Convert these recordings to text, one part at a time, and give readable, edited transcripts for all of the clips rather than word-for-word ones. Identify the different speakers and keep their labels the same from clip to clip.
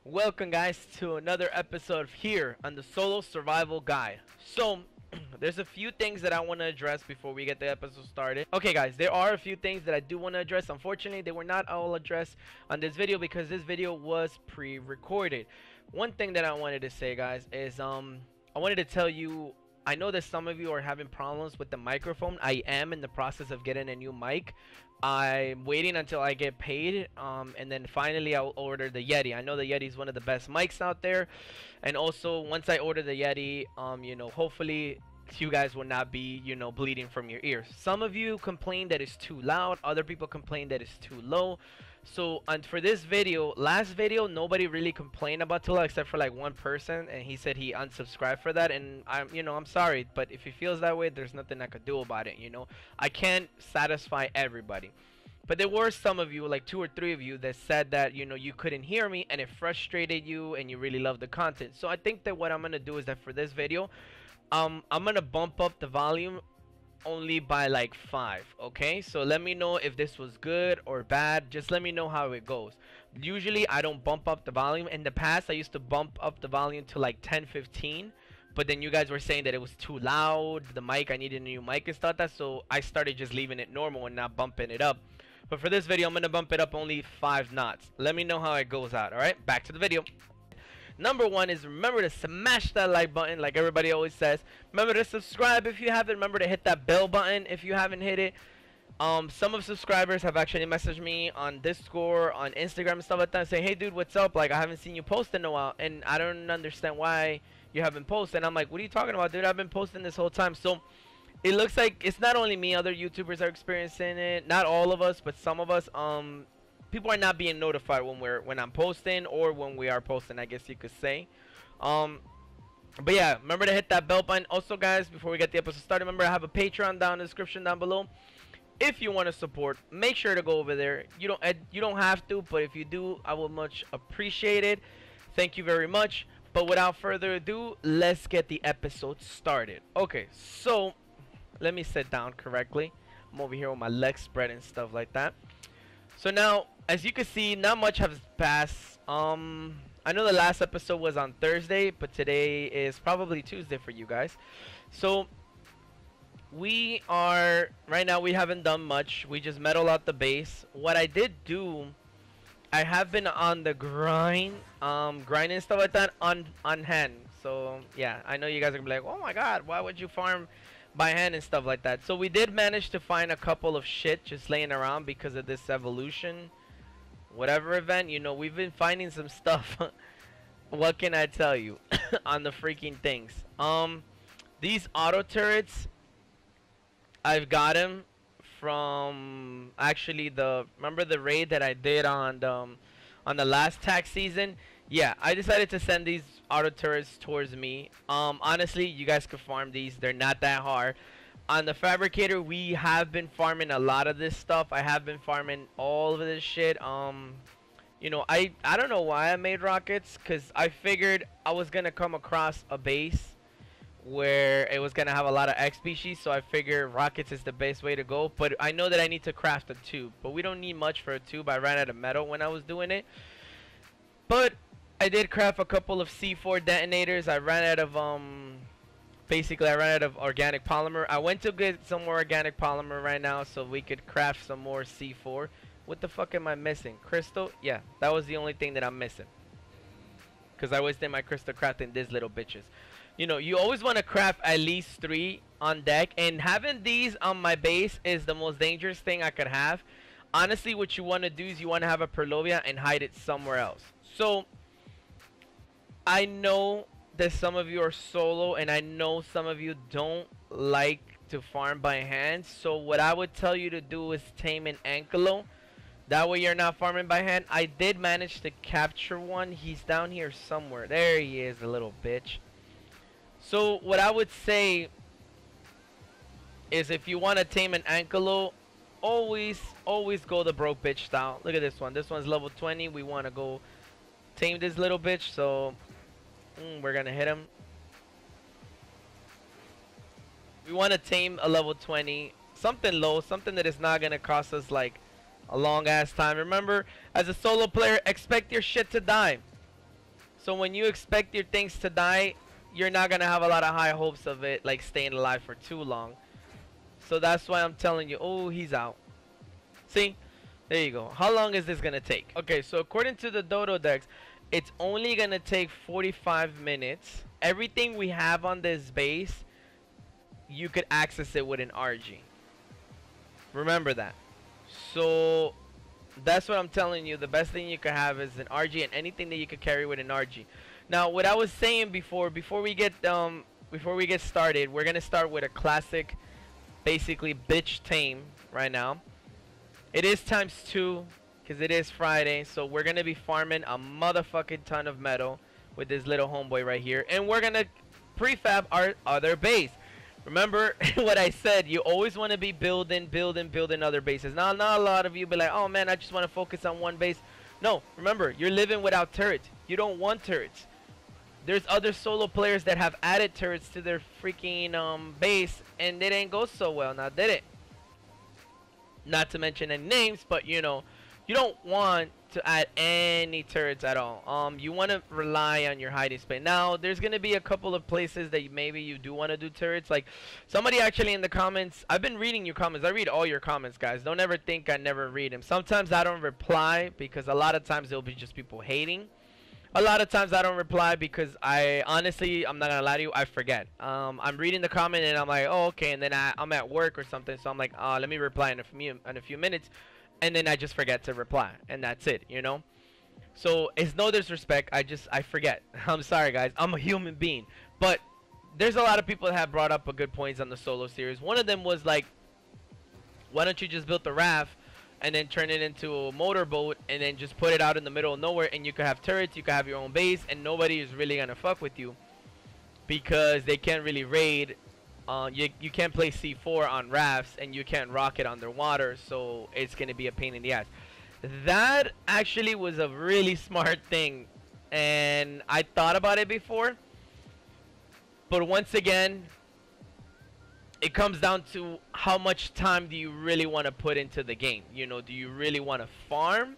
Speaker 1: Welcome guys to another episode here on the Solo Survival Guide. So there's a few things that I want to address before we get the episode started. Okay guys, there are a few things that I do want to address. Unfortunately, they were not all addressed on this video because this video was pre-recorded. One thing that I wanted to say guys is I wanted to tell you, I know that some of you are having problems with the microphone. I am in the process of getting a new mic. I'm waiting until I get paid, and then finally I'll order the Yeti. I know the Yeti is one of the best mics out there, and also once I order the Yeti, hopefully you guys will not be, bleeding from your ears. Some of you complain that it's too loud, other people complain that it's too low. So, and for this video, last video, nobody really complained about too loud except for like one person, and he said he unsubscribed for that. And I'm sorry, but if he feels that way, there's nothing I could do about it. I can't satisfy everybody. But there were some of you, like 2 or 3 of you, that said that you couldn't hear me and it frustrated you and you really love the content. So I think that what I'm gonna do is that for this video, I'm gonna bump up the volume only by like 5. Okay, so let me know if this was good or bad. Just let me know how it goes. Usually I don't bump up the volume. In the past I used to bump up the volume to like 10-15, but then you guys were saying that it was too loud, the mic, I needed a new mic and stuff like that, so I started just leaving it normal and not bumping it up. But for this video I'm gonna bump it up only 5 knots. Let me know how it goes out. All right, back to the video. Number 1 is remember to smash that like button like everybody always says. Remember to subscribe if you haven't. Remember to hit that bell button if you haven't hit it. Some of subscribers have actually messaged me on Discord, on Instagram and stuff like that, saying, hey dude, what's up? Like, I haven't seen you post in a while and I don't understand why you haven't posted. And I'm like, what are you talking about, dude? I've been posting this whole time. So it looks like it's not only me, other YouTubers are experiencing it. Not all of us, but some of us. People are not being notified when I'm posting or when we are posting, I guess you could say. But yeah, remember to hit that bell button. Also guys, before we get the episode started, remember I have a Patreon down in the description down below. If you want to support, make sure to go over there. You don't have to, but if you do, I will much appreciate it. Thank you very much. But without further ado, let's get the episode started. Okay, so let me sit down correctly. I'm over here with my legs spread and stuff like that. So now, as you can see, not much has passed. I know the last episode was on Thursday, but today is probably Tuesday for you guys. So right now we haven't done much. We just metal out the base. What I did do, I have been on the grind, grinding stuff like that on hand. So yeah, I know you guys are gonna be like, oh my god, why would you farm by hand and stuff like that? So we did manage to find a couple of shit just laying around because of this evolution whatever event. We've been finding some stuff. What can I tell you? On the freaking things. These auto turrets, I've got them from actually remember the raid that I did on the last tax season. Yeah, I decided to send these auto turrets towards me. Honestly, you guys could farm these. They're not that hard. On the fabricator, we have been farming a lot of this stuff. I have been farming all of this shit. I don't know why I made rockets, because I figured I was gonna come across a base where it was gonna have a lot of X species, so I figured rockets is the best way to go. But I know that I need to craft a tube, but we don't need much for a tube. I ran out of metal when I was doing it, but I did craft a couple of C4 detonators. I ran out of basically I ran out of organic polymer. I went to get some more organic polymer right now so we could craft some more C4. What the fuck am I missing? Crystal? Yeah, that was the only thing that I'm missing, because I wasted my crystal crafting these little bitches. You always want to craft at least 3 on deck, and having these on my base is the most dangerous thing I could have. Honestly, what you want to do is you want to have a Perlovia and hide it somewhere else. So I know that some of you are solo, and I know some of you don't like to farm by hand. So what I would tell you to do is tame an ankylo. That way you're not farming by hand. I did manage to capture one. He's down here somewhere. There he is, the little bitch. So what I would say is, if you want to tame an ankylo, always go the broke bitch style. Look at this one. This one's level 20. We want to go tame this little bitch. So we're gonna hit him. We want to tame a level 20, something low, something that is not gonna cost us like a long ass time. Remember, as a solo player, expect your shit to die. So when you expect your things to die, you're not gonna have a lot of high hopes of it like staying alive for too long. So that's why I'm telling you. Oh, he's out. See, there you go. How long is this gonna take? Okay, so according to the Dodo Decks, it's only gonna take 45 minutes. Everything we have on this base, you could access it with an RG. Remember that. So that's what I'm telling you. The best thing you could have is an RG, and anything that you could carry with an RG. Now, what I was saying before we get started, we're gonna start with a classic, basically bitch tame right now. It is ×2 because it is Friday, so we're gonna be farming a motherfucking ton of metal with this little homeboy right here, and we're gonna prefab our other base. Remember what I said, you always want to be building other bases. Now, not a lot of you be like, oh man, I just want to focus on one base. No, remember, you're living without turrets. You don't want turrets. There's other solo players that have added turrets to their freaking base, and they didn't go so well. Now, did it? Not to mention any names, but you know, you don't want to add any turrets at all. You want to rely on your hiding space. Now, there's going to be a couple of places that maybe you do want to do turrets. Like, somebody actually in the comments, I've been reading your comments. I read all your comments, guys. Don't ever think I never read them. Sometimes I don't reply because a lot of times it'll be just people hating. A lot of times I don't reply because I honestly, I'm not going to lie to you, I forget. I'm reading the comment and I'm like, oh, okay. And then I'm at work or something. So I'm like, let me reply in a few minutes. And then I just forget to reply, and that's it, you know. So it's no disrespect, I forget. I'm sorry, guys, I'm a human being. But there's a lot of people that have brought up a good points on the solo series. One of them was like, why don't you just build the raft and then turn it into a motorboat and then just put it out in the middle of nowhere, and you could have turrets, you could have your own base, and nobody is really gonna fuck with you because they can't really raid. You can't play C4 on rafts, and you can't rocket underwater, so it's gonna be a pain in the ass. That actually was a really smart thing, and I thought about it before, but once again, it comes down to how much time do you really want to put into the game. You know, do you really want to farm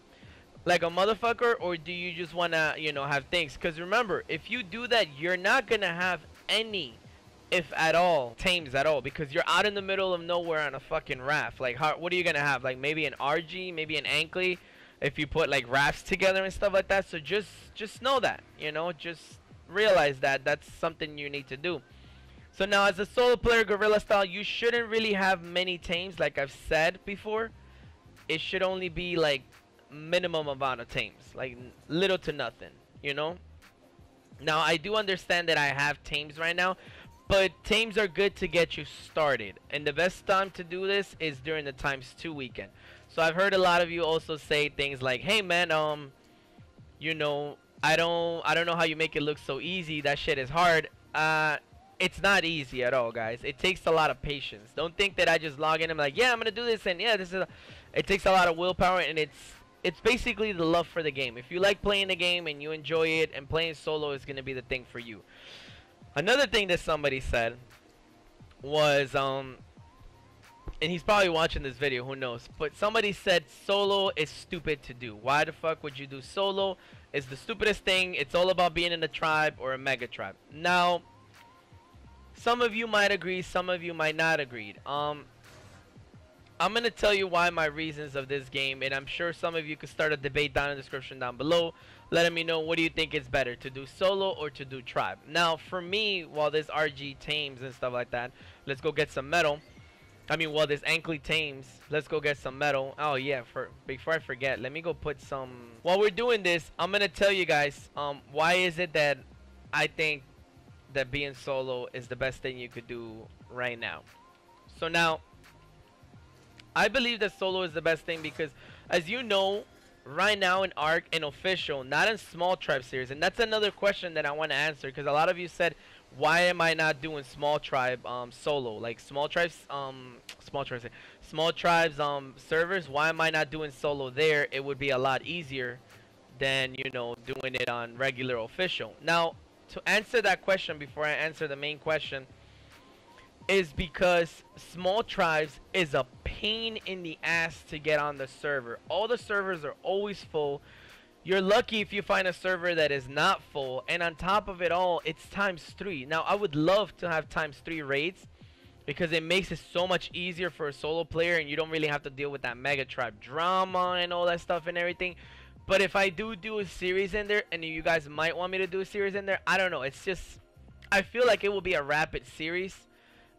Speaker 1: like a motherfucker, or do you just want to, you know, have things? Because remember, if you do that, you're not gonna have any, if at all, tames at all, because you're out in the middle of nowhere on a fucking raft. Like, what are you gonna have? Like, maybe an RG, maybe an Ankley, if you put like rafts together and stuff like that. So just know that, you know, just realize that that's something you need to do. So now, as a solo player, guerrilla style, you shouldn't really have many tames. Like I've said before, it should only be like minimum amount of tames, like little to nothing, you know. Now, I do understand that I have tames right now, but tames are good to get you started, and the best time to do this is during the ×2 weekend. So I've heard a lot of you also say things like, hey man, you know, I don't know how you make it look so easy. That shit is hard. It's not easy at all, guys. It takes a lot of patience. Don't think that I just log in and I'm like, yeah, I'm gonna do this, and yeah, this is it takes a lot of willpower, and it's basically the love for the game. If you like playing the game and you enjoy it, and playing solo is gonna be the thing for you. Another thing that somebody said was, and he's probably watching this video, who knows, but somebody said solo is stupid to do. Why the fuck would you do solo? It's the stupidest thing. It's all about being in a tribe or a mega tribe. Now, some of you might agree, some of you might not agree. I'm gonna tell you why, my reasons of this game, and I'm sure some of you could start a debate down in the description down below, letting me know, what do you think is better, to do solo or to do tribe? Now, for me, while this RG tames and stuff like that, let's go get some metal. I mean, while this Ankley tames, let's go get some metal. Oh yeah, before I forget, let me go put some. While we're doing this, I'm gonna tell you guys, why is it that I think that being solo is the best thing you could do right now. So now, I believe that solo is the best thing because, as you know, right now in Ark, in official, not in small tribe series, and that's another question that I want to answer, because a lot of you said, why am I not doing small tribe solo, like small tribes servers? Why am I not doing solo there? It would be a lot easier than, you know, doing it on regular official. Now, to answer that question, before I answer the main question, is because small tribes is a pain in the ass to get on the server. All the servers are always full. You're lucky if you find a server that is not full, and on top of it all, it's ×3. Now, I would love to have ×3 raids because it makes it so much easier for a solo player, and you don't really have to deal with that mega tribe drama and all that stuff and everything. But if I do a series in there, and you guys might want me to do a series in there, I don't know. It's just, I feel like it will be a rapid series,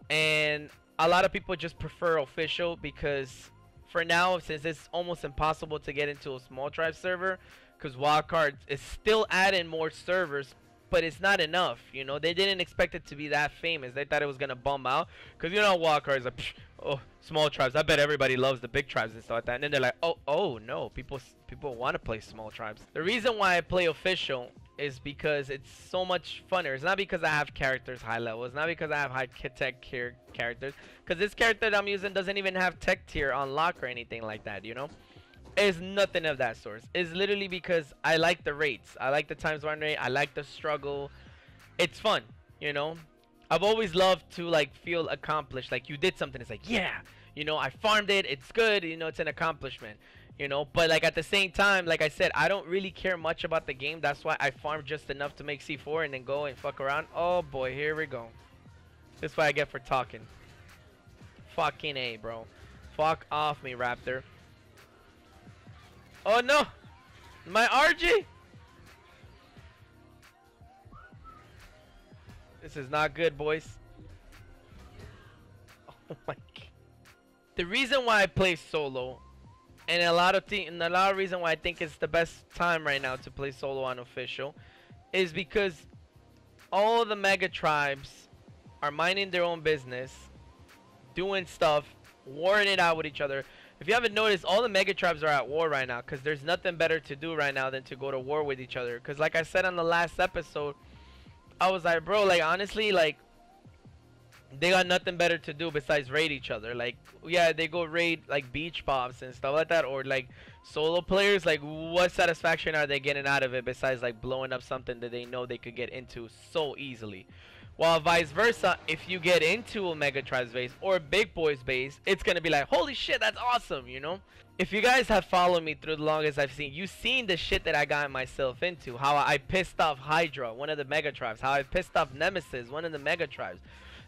Speaker 1: and a lot of people just prefer official because for now, since it's almost impossible to get into a small tribe server, because wildcard is still adding more servers, but it's not enough. You know, they didn't expect it to be that famous. They thought it was gonna bum out, because you know wildcard is like, psh, oh, small tribes. I bet everybody loves the big tribes and stuff like that. And then they're like, oh no, people want to play small tribes. The reason why I play official is because it's so much funner. It's not because I have characters high level. It's not because I have high tech characters. Because this character that I'm using doesn't even have tech tier unlock or anything like that, you know? It's nothing of that sort. It's literally because I like the rates. I like the ×1 rate. I like the struggle. It's fun, you know? I've always loved to like feel accomplished. Like you did something. It's like, yeah, you know, I farmed it. It's good. You know, it's an accomplishment. You know, but like at the same time, like I said, I don't really care much about the game. That's why I farm just enough to make C4 and then go and fuck around. Oh boy, here we go. This is what I get for talking. Fucking A, bro. Fuck off me, Raptor. Oh no! My RG! This is not good, boys. Oh my god. The reason why I play solo, and a lot of reason why I think it's the best time right now to play solo on official, is because all the mega tribes are minding their own business, doing stuff, warring it out with each other. If you haven't noticed, all the mega tribes are at war right now because there's nothing better to do right now than to go to war with each other. Because like I said on the last episode, I was like, bro, like honestly, like they got nothing better to do besides raid each other. Like, yeah, they go raid like beach pops and stuff like that, or like solo players. Like, what satisfaction are they getting out of it besides like blowing up something that they know they could get into so easily? While vice versa, if you get into a mega tribe's base or a big boy's base, it's gonna be like, holy shit, that's awesome, you know? If you guys have followed me through the longest I've seen, you've seen the shit that I got myself into. How I pissed off Hydra, one of the mega tribes. How I pissed off Nemesis, one of the mega tribes.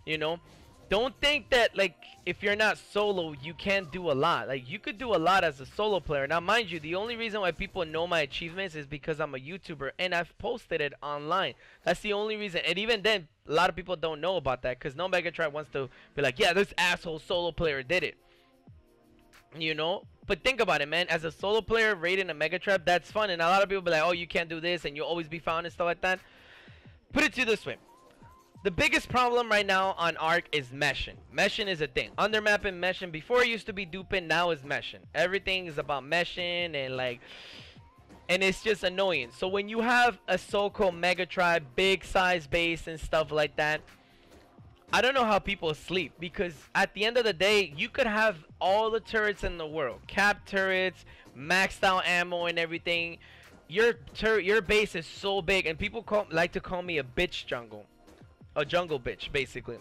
Speaker 1: You know? Don't think that, like, if you're not solo, you can't do a lot. Like, you could do a lot as a solo player. Now, mind you, the only reason why people know my achievements is because I'm a YouTuber and I've posted it online. That's the only reason. And even then, a lot of people don't know about that because no mega tribe wants to be like, yeah, this asshole solo player did it. You know? But think about it, man. As a solo player raiding a mega tribe, that's fun. And a lot of people be like, oh, you can't do this and you'll always be found and stuff like that. Put it to you this way. The biggest problem right now on Ark is meshing. Meshing is a thing. Undermapping, meshing. Before it used to be duping, now it's meshing. Everything is about meshing and like, and it's just annoying. So when you have a so-called mega tribe, big size base and stuff like that, I don't know how people sleep, because at the end of the day, you could have all the turrets in the world, cap turrets, maxed out ammo and everything. Your base is so big, and people like to call me a bitch jungle. A jungle bitch, basically.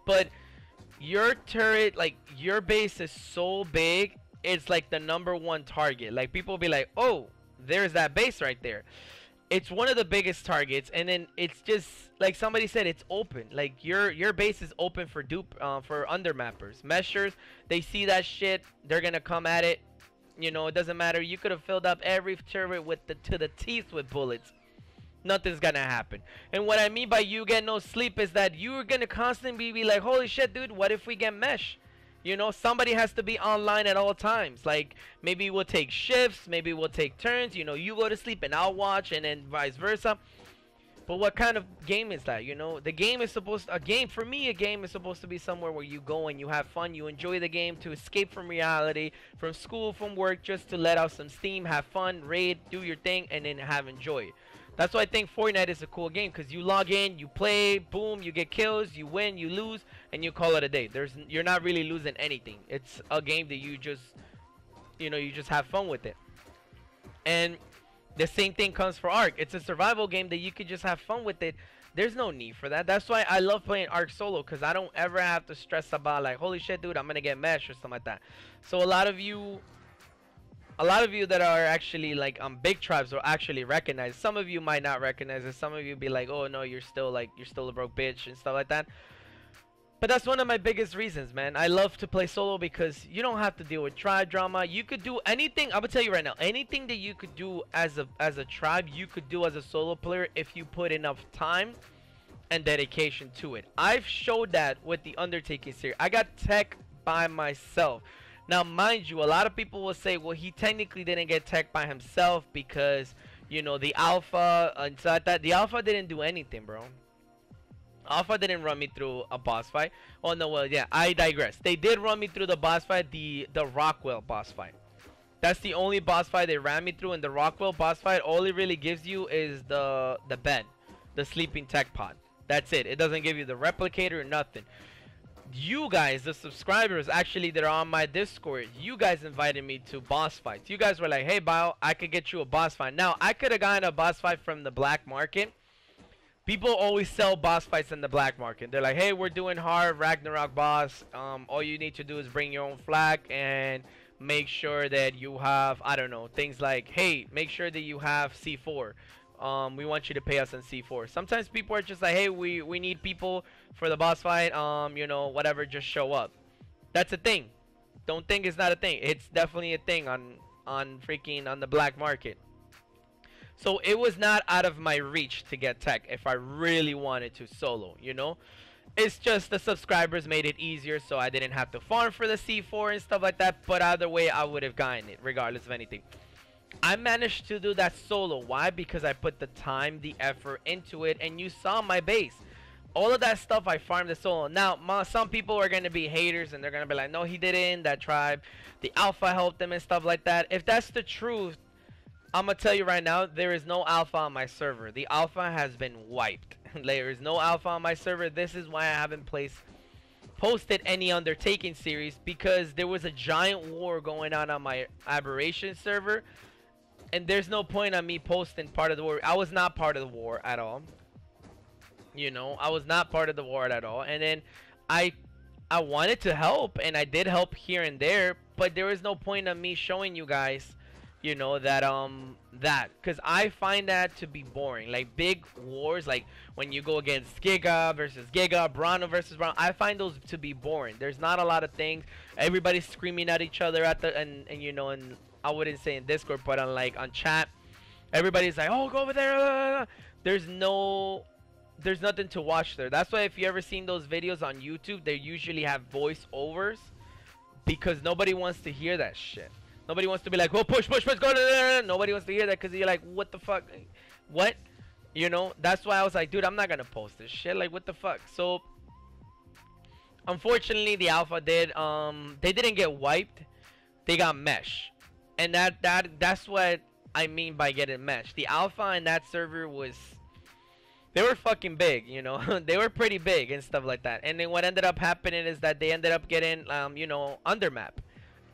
Speaker 1: But your turret, like your base is so big, it's like the #1 target. Like people be like, oh, there's that base right there. It's one of the biggest targets, and then it's just like somebody said, it's open. Like your base is open for for undermappers, meshers. They see that shit, they're gonna come at it. You know, it doesn't matter. You could have filled up every turret with to the teeth with bullets. Nothing's gonna happen. And what I mean by you get no sleep is that you're gonna constantly be like, holy shit, dude, what if we get mesh? You know, somebody has to be online at all times. Like, maybe we'll take shifts, maybe we'll take turns. You know, you go to sleep and I'll watch, and then vice versa. But what kind of game is that? You know, the game is supposed to, for me, a game is supposed to be somewhere where you go and you have fun, you enjoy the game, to escape from reality, from school, from work, just to let out some steam, have fun, raid, do your thing, and then enjoy it. That's why I think Fortnite is a cool game, because you log in, you play, boom, you get kills, you win, you lose, and you call it a day. You're not really losing anything. It's a game that you just, you know, you just have fun with it. And the same thing comes for Ark. It's a survival game that you could just have fun with it. There's no need for that. That's why I love playing Ark solo, because I don't ever have to stress about like, holy shit, dude, I'm gonna get meshed or something like that. So a lot of you a lot of you that are actually like big tribes will actually recognize. Some of you might not recognize it. Some of you be like, oh no, you're still a broke bitch and stuff like that. But that's one of my biggest reasons, man. I love to play solo because you don't have to deal with tribe drama. You could do anything. I'm gonna tell you right now, anything that you could do as a tribe, you could do as a solo player if you put enough time and dedication to it. I've showed that with the Undertaking series. I got tech by myself. Now, mind you, a lot of people will say, well, he technically didn't get tech by himself because, you know, the alpha and so like that. The alpha didn't do anything, bro. Alpha didn't run me through a boss fight. Oh no, well, yeah, I digress. They did run me through the boss fight, the Rockwell boss fight. That's the only boss fight they ran me through. In the Rockwell boss fight, all it really gives you is the bed, the sleeping tech pod. That's it. It doesn't give you the replicator or nothing. You guys, the subscribers actually that are on my Discord, you guys invited me to boss fights. You guys were like, hey Bio, I could get you a boss fight. Now, I could have gotten a boss fight from the black market. People always sell boss fights in the black market. They're like, hey, we're doing hard Ragnarok boss. All you need to do is bring your own flag and make sure that you have, I don't know, things like, hey, make sure that you have C4. We want you to pay us in C4. Sometimes people are just like, hey, we need people for the boss fight. You know, whatever, just show up. That's a thing. Don't think it's not a thing. It's definitely a thing on the black market. So it was not out of my reach to get tech if I really wanted to solo, you know. It's just the subscribers made it easier, so I didn't have to farm for the C4 and stuff like that. But either way, I would have gotten it regardless of anything. I managed to do that solo. Why? Because I put the time, the effort into it, and you saw my base. All of that stuff I farmed the solo. Now, some people are going to be haters, and they're going to be like, no, he didn't. That tribe, the alpha helped them and stuff like that. If that's the truth, I'm going to tell you right now, there is no alpha on my server. The alpha has been wiped. There is no alpha on my server. This is why I haven't posted any Undertaking series, because there was a giant war going on my Aberration server. And there's no point on me posting part of the war. I was not part of the war at all. You know, I was not part of the war at all. And then I wanted to help, and I did help here and there, but there was no point on me showing you guys, you know, that because I find that to be boring. Like big wars, like when you go against Giga versus Giga, Brano versus Brano, I find those to be boring. There's not a lot of things. Everybody's screaming at each other at the and you know, and I wouldn't say in Discord, but on chat, everybody's like, oh, go over there. There's nothing to watch there. That's why if you ever seen those videos on YouTube, they usually have voiceovers, because nobody wants to hear that shit. Nobody wants to be like, oh, push, go there. Nobody wants to hear that, because you're like, what the fuck? What? You know, that's why I was like, dude, I'm not going to post this shit. Like, what the fuck? So, unfortunately, the alpha did, they didn't get wiped. They got mesh. And that's what I mean by getting meshed. The alpha in that server was, they were fucking big, you know. They were pretty big and stuff like that. And then what ended up happening is that they ended up getting, you know, undermap.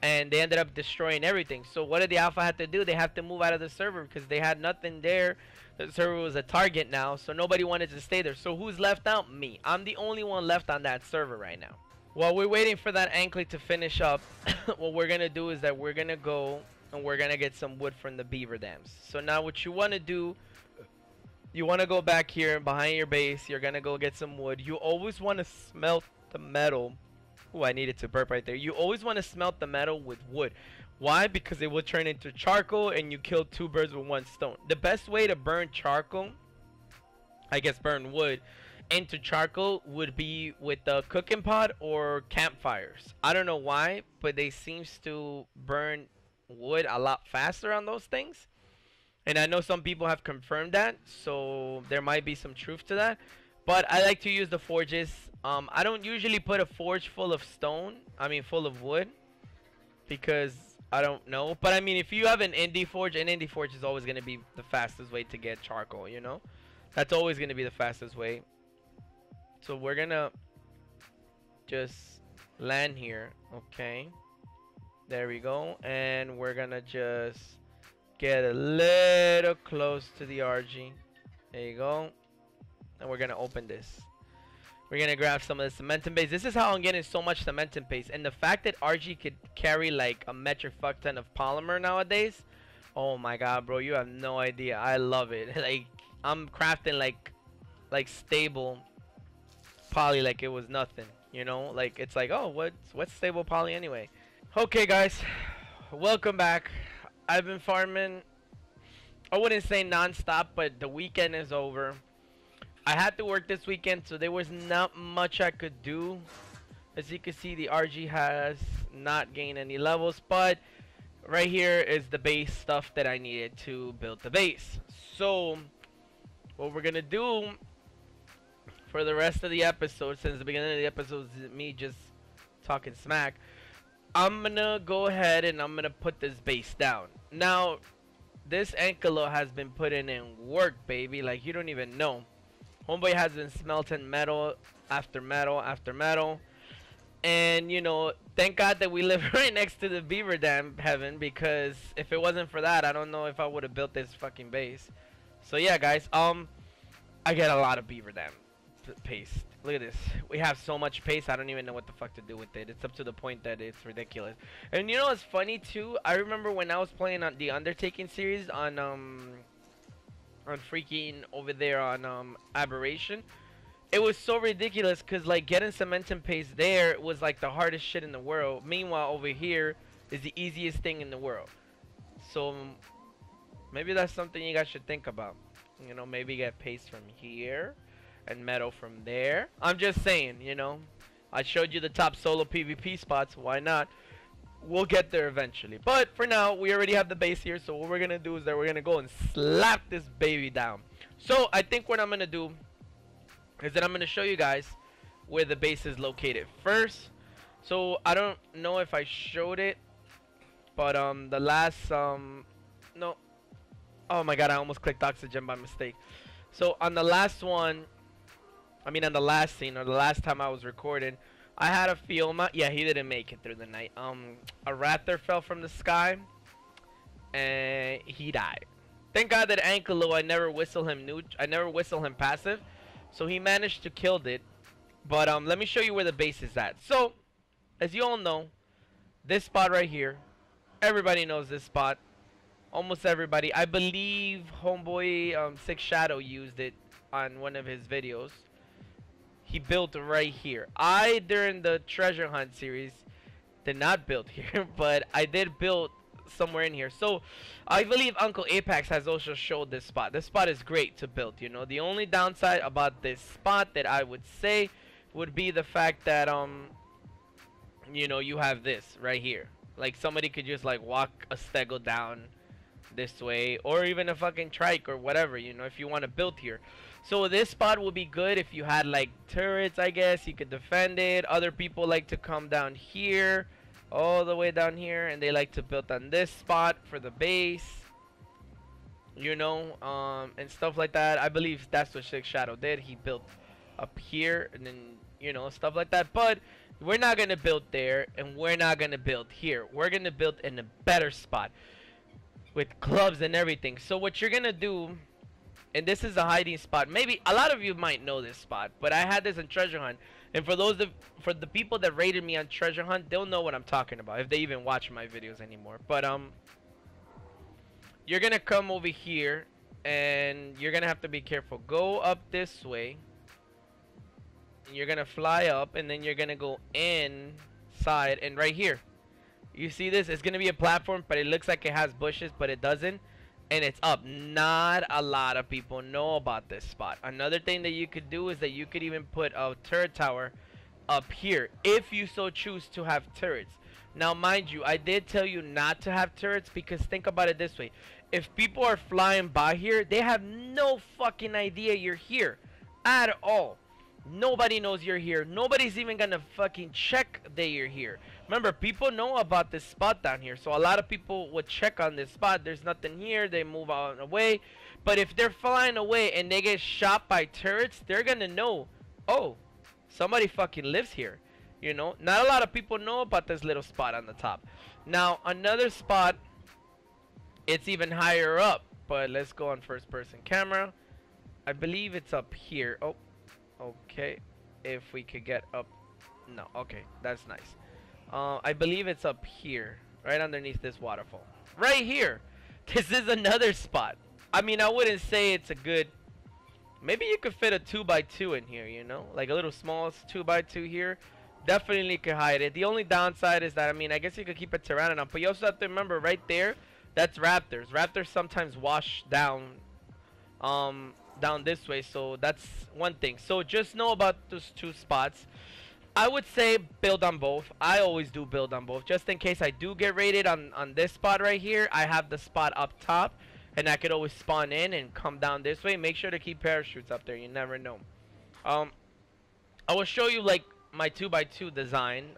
Speaker 1: And they ended up destroying everything. So what did the alpha have to do? They have to move out of the server because they had nothing there. The server was a target now, so nobody wanted to stay there. So who's left out? Me. I'm the only one left on that server right now. While we're waiting for that anklet to finish up, what we're going to do is that we're going to go and we're going to get some wood from the beaver dams. So now what you want to do, you want to go back here behind your base. You're going to go get some wood. You always want to smelt the metal. Oh, I needed to burp right there. You always want to smelt the metal with wood. Why? Because it will turn into charcoal and you kill two birds with one stone. The best way to burn charcoal, I guess burn wood, into charcoal would be with the cooking pot or campfires. I don't know why, but they seems to burn wood a lot faster on those things. And I know some people have confirmed that, so there might be some truth to that. But I like to use the forges. I don't usually put a forge full of stone, full of wood, because I don't know. But I mean, if you have an indie forge is always going to be the fastest way to get charcoal, you know? That's always going to be the fastest way. So we're going to just land here, okay? There we go. And we're going to just get a little close to the RG. There you go. And we're going to open this. We're gonna grab some of the cementing base. This is how I'm getting so much cementing paste. And the fact that RG could carry like a metric fuck ton of polymer nowadays. Oh my god, bro, you have no idea. I love it. Like, I'm crafting like stable poly like it was nothing. You know, like it's like, oh, what's stable poly anyway? Okay, guys, welcome back. I've been farming. I wouldn't say non-stop, but the weekend is over. I had to work this weekend, so there was not much I could do. As you can see, the RG has not gained any levels, but right here is the base stuff that I needed to build the base. So what we're gonna do for the rest of the episode, since the beginning of the episode is me just talking smack, I'm gonna go ahead and I'm gonna put this base down. Now, this Ankelo has been putting in work, baby, like you don't even know. Homeboy has been smelting metal after metal after metal. And, you know, thank God that we live right next to the Beaver Dam heaven, because if it wasn't for that, I don't know if I would have built this fucking base. So yeah, guys, I get a lot of Beaver Dam paste. Look at this. We have so much paste, I don't even know what the fuck to do with it. It's up to the point that it's ridiculous. And you know what's funny too? I remember when I was playing on the Undertaking series on freaking over there on Aberration. It was so ridiculous because like getting cementing paste there was like the hardest shit in the world. Meanwhile, over here is the easiest thing in the world. So maybe that's something you guys should think about. You know, maybe get paste from here and metal from there. I'm just saying, you know, I showed you the top solo PvP spots. Why not? We'll get there eventually. But for now, we already have the base here. So what we're going to do is that we're going to go and slap this baby down. So I think what I'm going to do is that I'm going to show you guys where the base is located first. So I don't know if I showed it, but the last no, oh my god, I almost clicked oxygen by mistake. So on the last one, I mean on the last scene, or the last time I was recording, I had a Fioma. Yeah, he didn't make it through the night. A raptor fell from the sky and he died. Thank God that Ankelo, I never whistle him passive. So he managed to kill it. But let me show you where the base is at. So, as you all know, this spot right here, everybody knows this spot. Almost everybody. I believe homeboy Six Shadow used it on one of his videos. He built right here. I, during the treasure hunt series, did not build here, but I did build somewhere in here. So I believe Uncle Apex has also showed this spot. This spot is great to build, you know. The only downside about this spot that I would say would be the fact that you know, you have this right here. Like somebody could just like walk a stego down this way, or even a fucking trike or whatever, you know, if you want to build here. So this spot will be good if you had like turrets, I guess. You could defend it. Other people like to come down here, all the way down here, and they like to build on this spot for the base, you know, and stuff like that. I believe that's what Six Shadow did. He built up here, and then, you know, stuff like that. But we're not gonna build there, and we're not gonna build here. We're gonna build in a better spot with clubs and everything. So what you're gonna do, and this is a hiding spot. Maybe a lot of you might know this spot, but I had this in Treasure Hunt. And for the people that rated me on Treasure Hunt, they'll know what I'm talking about if they even watch my videos anymore. But you're gonna come over here, and you're gonna have to be careful. Go up this way, and you're gonna fly up, and then you're gonna go inside, and right here, you see this? It's gonna be a platform, but it looks like it has bushes, but it doesn't. And it's up. Not a lot of people know about this spot. Another thing that you could do is that you could even put a turret tower up here if you so choose to have turrets. Now mind you, I did tell you not to have turrets, because think about it this way. If people are flying by here, they have no fucking idea you're here at all. Nobody knows you're here. Nobody's even gonna fucking check that you're here. Remember, people know about this spot down here, so a lot of people would check on this spot. There's nothing here, they move on away. But if they're flying away and they get shot by turrets, they're gonna know, oh, somebody fucking lives here. You know, not a lot of people know about this little spot on the top. Now another spot, it's even higher up, but let's go on first person camera. I believe it's up here. Oh, okay, if we could get up. No, okay, that's nice. I believe it's up here, right underneath this waterfall. Right here. This is another spot. I mean, I wouldn't say it's a good. Maybe you could fit a 2x2 in here, you know, like a little small 2x2 here. Definitely could hide it. The only downside is that, I mean, I guess you could keep a pteranodon, but you also have to remember right there, that's raptors. Raptors sometimes wash down, down this way, so that's one thing. So just know about those two spots. I would say build on both. I always do build on both, just in case I do get raided on this spot right here. I have the spot up top, and I could always spawn in and come down this way. Make sure to keep parachutes up there. You never know. I will show you like my 2x2 design.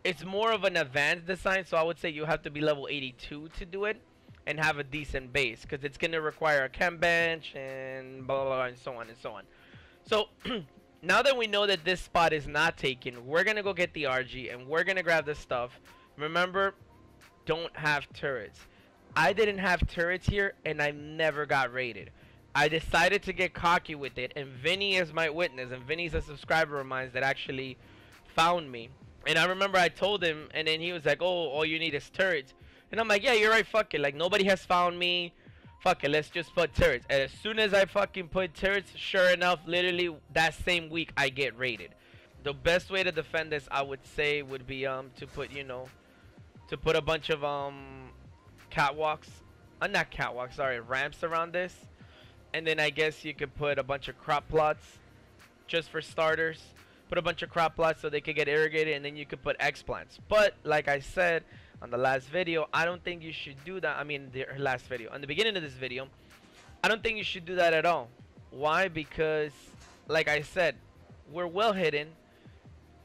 Speaker 1: It's more of an advanced design, so I would say you have to be level 82 to do it and have a decent base, because it's going to require a chem bench and blah, blah, blah, and so on and so on. So now that we know that this spot is not taken, we're going to go get the RG and we're going to grab the stuff. Remember, don't have turrets. I didn't have turrets here and I never got raided. I decided to get cocky with it, and Vinny is my witness, and Vinny's a subscriber of mine that actually found me. And I remember I told him, and then he was like, oh, all you need is turrets. And I'm like, yeah, you're right, fuck it. Like, nobody has found me. Fuck it, let's just put turrets. And as soon as I fucking put turrets, sure enough, literally that same week, I get raided. The best way to defend this, I would say, would be to put, you know, to put a bunch of catwalks, not catwalks, sorry, ramps around this. And then I guess you could put a bunch of crop plots, just for starters. Put a bunch of crop plots so they could get irrigated, and then you could put explants. But like I said on the last video, I don't think you should do that. I mean, the last video, on the beginning of this video, I don't think you should do that at all. Why? Because like I said, we're well hidden.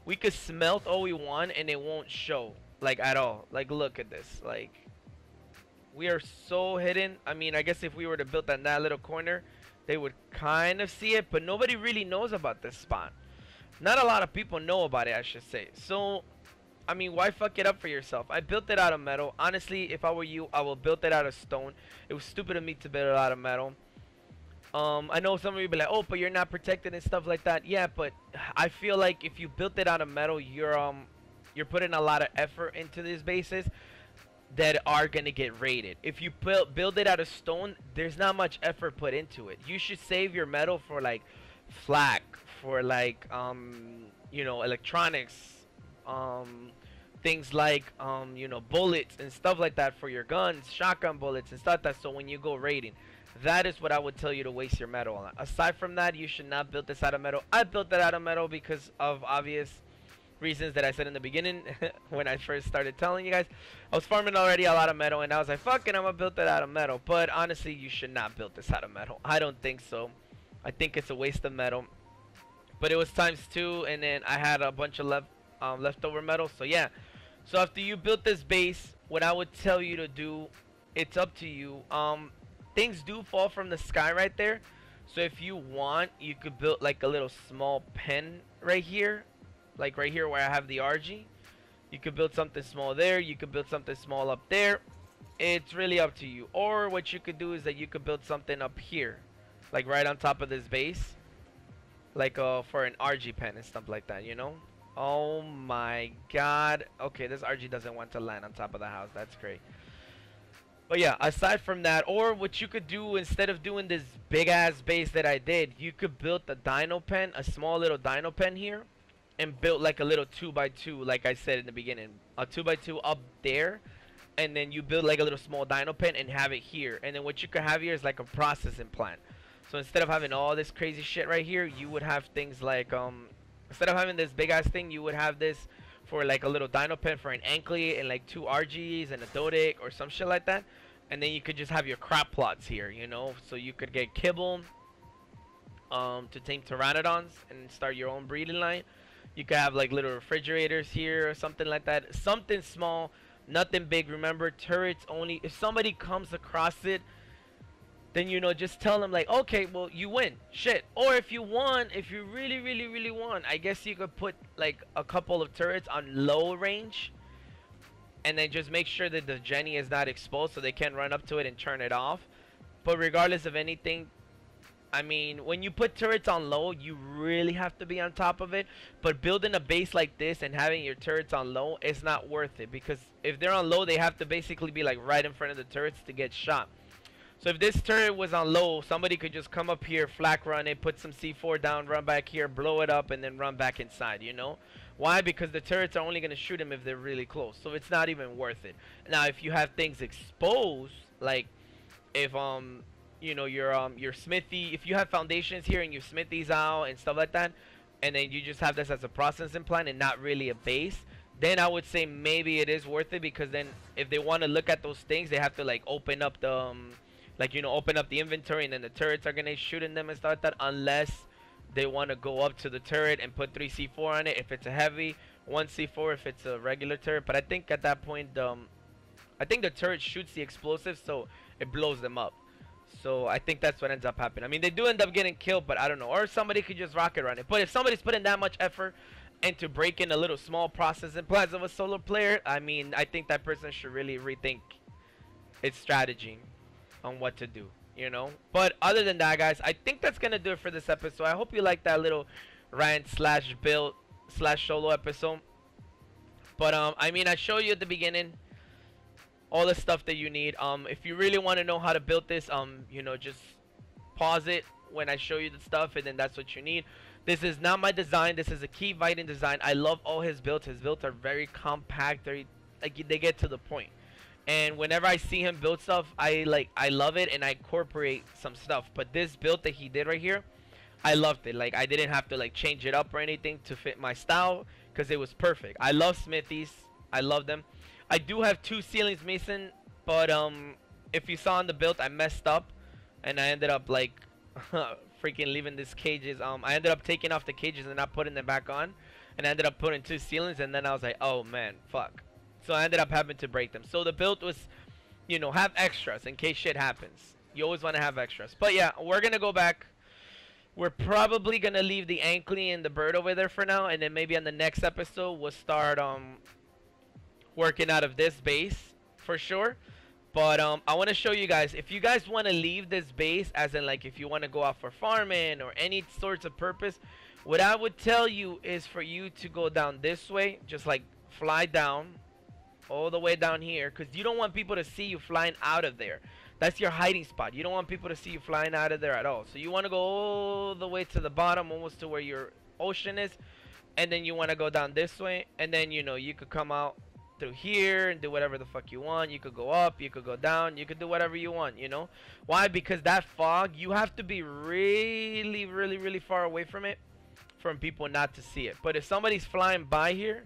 Speaker 1: We could smelt all we want and it won't show, like, at all. Like, look at this. Like, we are so hidden. I mean, I guess if we were to build that little corner, they would kind of see it, but nobody really knows about this spot. Not a lot of people know about it, I should say. So, I mean, why fuck it up for yourself? I built it out of metal. Honestly, if I were you, I would build it out of stone. It was stupid of me to build it out of metal. I know some of you be like, oh, but you're not protected and stuff like that. Yeah, but I feel like if you built it out of metal, you're putting a lot of effort into these bases that are gonna get raided. If you build it out of stone, there's not much effort put into it. You should save your metal for like flak, for like you know, electronics, things like you know, bullets and stuff like that for your guns, shotgun bullets and stuff like that. So when you go raiding, that is what I would tell you to waste your metal on. Aside from that, you should not build this out of metal. I built it out of metal because of obvious reasons that I said in the beginning when I first started telling you guys. I was farming already a lot of metal, and I was like, fuck it, I'm gonna build it out of metal. But honestly, you should not build this out of metal. I don't think so. I think it's a waste of metal. But it was ×2, and then I had a bunch of leftover metal. So yeah. So after you built this base, what I would tell you to do, it's up to you. Things do fall from the sky right there. So if you want, you could build like a little small pen right here. Like right here where I have the RG. You could build something small there. You could build something small up there. It's really up to you. Or what you could do is that you could build something up here, like right on top of this base, like for an RG pen and stuff like that, you know. Oh my god. Okay, this RG doesn't want to land on top of the house. That's great. But yeah, aside from that, or what you could do instead of doing this big ass base that I did, you could build a dino pen, a small little dino pen here, and build like a little 2x2, like I said in the beginning, a 2x2 up there, and then you build like a little small dino pen and have it here. And then what you could have here is like a processing plant. So instead of having all this crazy shit right here, you would have things like instead of having this big ass thing, you would have this for like a little dino pen for an anklet and like 2 RGs and a Dodic or some shit like that. And then you could just have your crop plots here, you know, so you could get kibble to tame pteranodons and start your own breeding line. You could have like little refrigerators here or something like that, something small, nothing big. Remember, turrets only if somebody comes across it, then, you know, just tell them like, okay, well, you win, shit. Or if you want, if you really want, I guess you could put like a couple of turrets on low range, and then just make sure that the Jenny is not exposed so they can't run up to it and turn it off. But regardless of anything, I mean, when you put turrets on low, you really have to be on top of it. But building a base like this and having your turrets on low is not worth it. Because if they're on low, they have to basically be like right in front of the turrets to get shot. So if this turret was on low, somebody could just come up here, flak run it, put some C4 down, run back here, blow it up, and then run back inside, you know? Why? Because the turrets are only going to shoot him if they're really close. So it's not even worth it. Now, if you have things exposed, like if you know, your smithy, if you have foundations here and you smith these out and stuff like that, and then you just have this as a processing plant and not really a base, then I would say maybe it is worth it. Because then if they want to look at those things, they have to like open up the like, you know, open up the inventory, and then the turrets are gonna shoot in them and stuff like that, unless they want to go up to the turret and put 3 C4 on it if it's a heavy, 1 C4 if it's a regular turret. But I think at that point, I think the turret shoots the explosives, so it blows them up. So I think that's what ends up happening. I mean, they do end up getting killed, but I don't know. Or somebody could just rocket run it. But if somebody's putting that much effort into breaking a little small processing plants of a solo player, I mean, I think that person should really rethink its strategy on what to do, you know. But other than that, guys, I think that's gonna do it for this episode. I hope you like that little rant slash build slash solo episode. But I mean, I showed you at the beginning all the stuff that you need. If you really want to know how to build this, you know, just pause it when I show you the stuff, and then that's what you need. This is not my design. This is a Key Viting design. I love all his builds. His builds are very compact. Very, like, they get to the point. And whenever I see him build stuff, I love it, and I incorporate some stuff. But this build that he did right here, I loved it. Like, I didn't have to like change it up or anything to fit my style, because it was perfect. I love smithies. I love them. I do have 2 ceilings mason, but if you saw in the build, I messed up, and I ended up like freaking leaving these cages. I ended up taking off the cages and not putting them back on, and I ended up putting 2 ceilings, and then I was like, oh man, fuck. So I ended up having to break them. So the build was, you know, have extras in case shit happens. You always want to have extras. But yeah, we're gonna go back. We're probably gonna leave the ankly and the bird over there for now, and then maybe on the next episode we'll start working out of this base for sure. But I want to show you guys, if you guys want to leave this base, as in like if you want to go out for farming or any sorts of purpose, what I would tell you is for you to go down this way, just like fly down all the way down here, because you don't want people to see you flying out of there. That's your hiding spot. You don't want people to see you flying out of there at all. So you want to go all the way to the bottom, almost to where your ocean is, and then you want to go down this way, and then, you know, you could come out through here and do whatever the fuck you want. You could go up, you could go down, you could do whatever you want, you know. Why? Because that fog, you have to be really, really, really far away from it, from people not to see it. But if somebody's flying by here,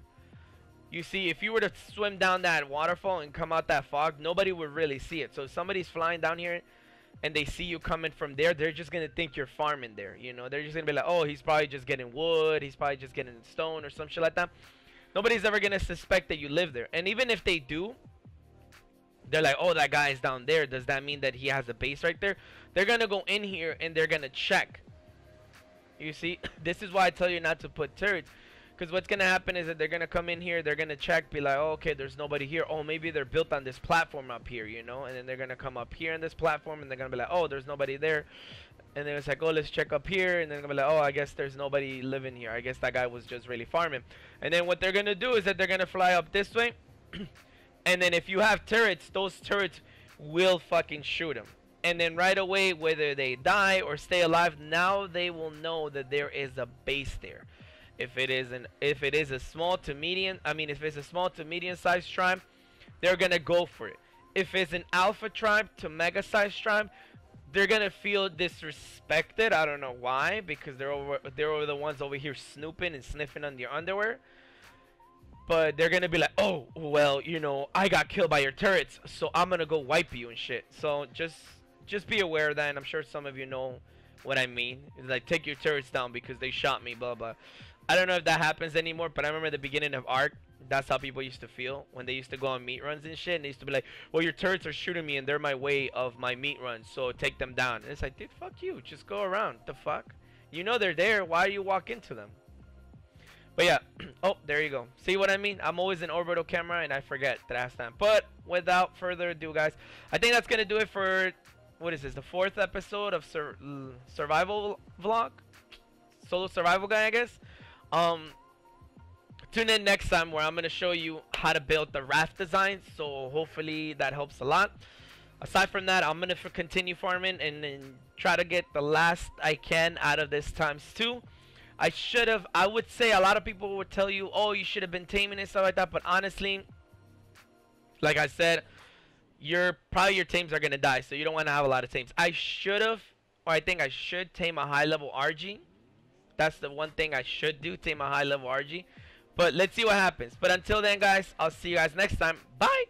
Speaker 1: you see, if you were to swim down that waterfall and come out that fog, nobody would really see it. So if somebody's flying down here and they see you coming from there, they're just going to think you're farming there, you know. They're just going to be like, oh, he's probably just getting wood, he's probably just getting stone or some shit like that. Nobody's ever going to suspect that you live there. And even if they do, they're like, oh, that guy is down there. Does that mean that he has a base right there? They're going to go in here and they're going to check. You see, this is why I tell you not to put turrets. Because what's going to happen is that they're going to come in here, they're going to check, be like, oh, okay, there's nobody here. Oh, maybe they're built on this platform up here, you know? And then they're going to come up here in this platform, and they're going to be like, oh, there's nobody there. And then it's like, oh, let's check up here. And then they're going to be like, oh, I guess there's nobody living here. I guess that guy was just really farming. And then what they're going to do is that they're going to fly up this way. And then if you have turrets, those turrets will fucking shoot them. And then right away, whether they die or stay alive, now they will know that there is a base there. If it is a small to medium, if it's a small to medium sized tribe, they're gonna go for it. If it's an alpha tribe to mega sized tribe, they're gonna feel disrespected. I don't know why, because they're the ones over here snooping and sniffing on your underwear. But they're gonna be like, oh, well, you know, I got killed by your turrets, so I'm gonna go wipe you and shit. So just be aware of that, and I'm sure some of you know what I mean. It's like, take your turrets down because they shot me, blah blah. I don't know if that happens anymore, but I remember at the beginning of Ark, that's how people used to feel when they used to go on meat runs and shit. And they used to be like, well, your turrets are shooting me and they're my way of my meat runs, so take them down. And it's like, dude, fuck you. Just go around. The fuck? You know they're there. Why do you walk into them? But yeah. Oh, there you go. See what I mean? I'm always in orbital camera and I forget that I have time. But without further ado, guys, I think that's going to do it for what is this? The 4th episode of survival vlog, solo survival guy, I guess. Tune in next time where I'm gonna show you how to build the raft design. So hopefully that helps a lot. Aside from that, I'm gonna continue farming and then try to get the last I can out of this ×2. I would say a lot of people would tell you, oh, you should have been taming and stuff like that. But honestly, like I said, probably your tames are gonna die, so you don't want to have a lot of tames. I should have, or I think I should tame a high level RG. That's the one thing I should do, tame a high level RG. But let's see what happens. But until then, guys, I'll see you guys next time. Bye.